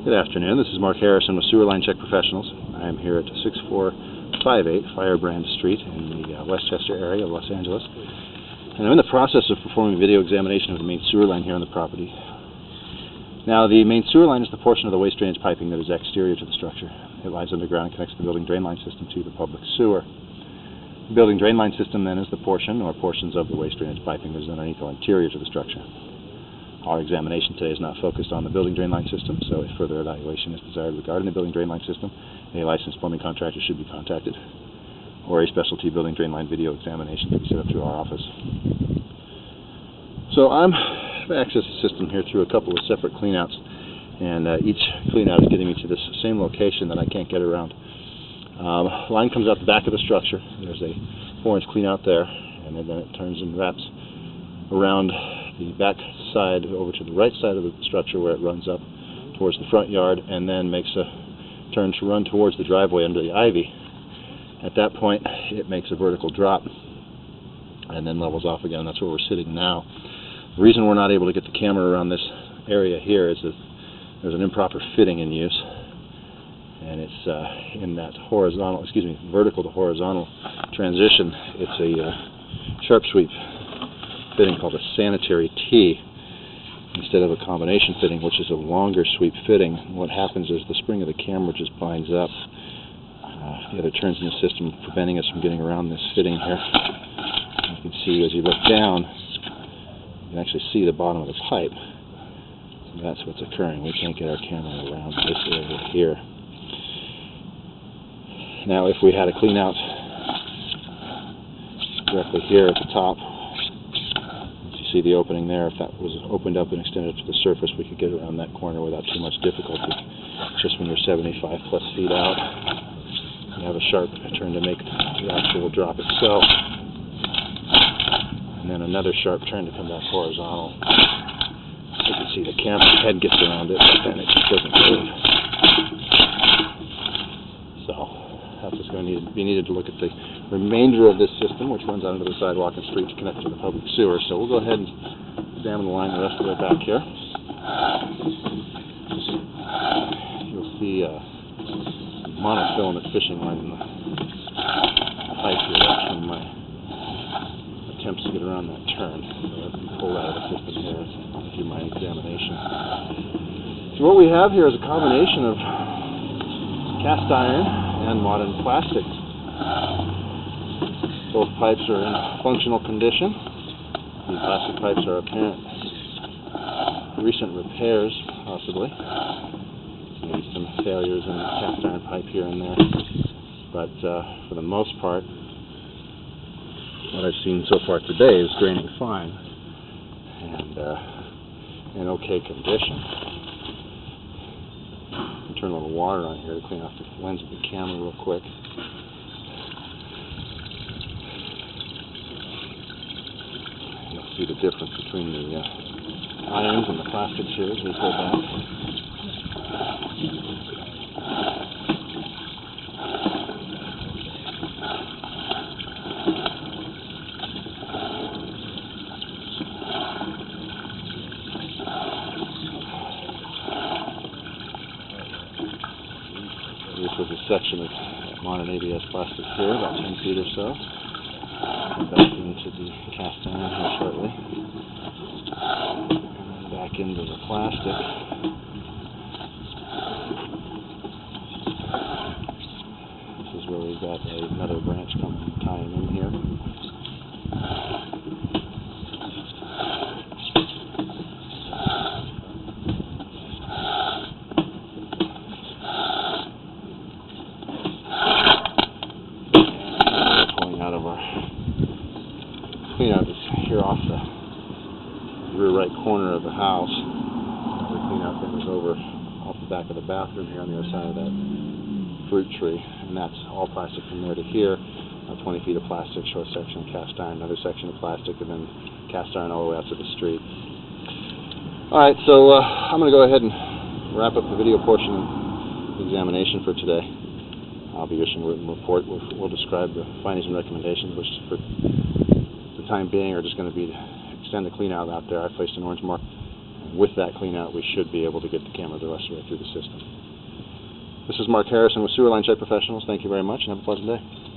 Good afternoon. This is Mark Harrison with Sewer Line Check Professionals. I am here at 6458 Firebrand Street in the Westchester area of Los Angeles. And I'm in the process of performing a video examination of the main sewer line here on the property. Now, the main sewer line is the portion of the waste drainage piping that is exterior to the structure. It lies underground and connects the building drain line system to the public sewer. The building drain line system then is the portion or portions of the waste drainage piping that is underneath or interior to the structure. Our examination today is not focused on the building drain line system, so if further evaluation is desired regarding the building drain line system, a licensed plumbing contractor should be contacted, or a specialty building drain line video examination can be set up through our office. So I've accessed the system here through a couple of separate cleanouts, and each cleanout is getting me to this same location that I can't get around. Line comes out the back of the structure. There's a 4-inch cleanout there, and then it turns and wraps around the back side over to the right side of the structure where it runs up towards the front yard and then makes a turn to run towards the driveway under the ivy. At that point it makes a vertical drop and then levels off again. That's where we're sitting now. The reason we're not able to get the camera around this area here is that there's an improper fitting in use, and it's in that vertical to horizontal transition. It's a sharp sweep fitting called a sanitary T instead of a combination fitting, which is a longer sweep fitting. And what happens is the spring of the camera just binds up the other turns in the system, preventing us from getting around this fitting here. You can see as you look down, you can actually see the bottom of the pipe. So that's what's occurring. We can't get our camera around this area here. Now, if we had a clean out directly here at the top, see the opening there. If that was opened up and extended to the surface, we could get around that corner without too much difficulty. Just when you're 75+ feet out, you have a sharp turn to make the actual drop itself, and then another sharp turn to come back horizontal. You can see the camera head gets around it, but then it just doesn't move. So that's just going to be needed to look at the remainder of this system, which runs out into the sidewalk and street to connect to the public sewer. So we'll go ahead and examine the line the rest of the way back here. You'll see a monofilament fishing line in the pipe here. That's from my attempts to get around that turn. So let's pull that out of the system here and do my examination. So what we have here is a combination of cast iron and modern plastics. Both pipes are in functional condition. The plastic pipes are apparent recent repairs, possibly. Maybe some failures in the cast iron pipe here and there. But for the most part, what I've seen so far today is draining fine and in okay condition. I'll turn a little water on here to clean off the lens of the camera real quick. See the difference between the irons and the plastics here as we go back. This was a section of modern ABS plastic here, about 10 feet or so. Back into the cast iron here shortly, and back into the plastic. This is where we've got another branch coming tying in here. Cleanout is here off the rear right corner of the house. The cleanout then is over off the back of the bathroom here on the other side of that fruit tree, and that's all plastic from there to here. 20 feet of plastic, short section of cast iron, another section of plastic, and then cast iron all the way out to the street. Alright, so I'm going to go ahead and wrap up the video portion of the examination for today. I'll be issuing a written report. We'll describe the findings and recommendations, which for the time being are just going to be to extend the clean out there. I placed an orange mark and with that clean out, we should be able to get the camera the rest of the way through the system. This is Mark Harrison with Sewer Line Check Professionals. Thank you very much and have a pleasant day.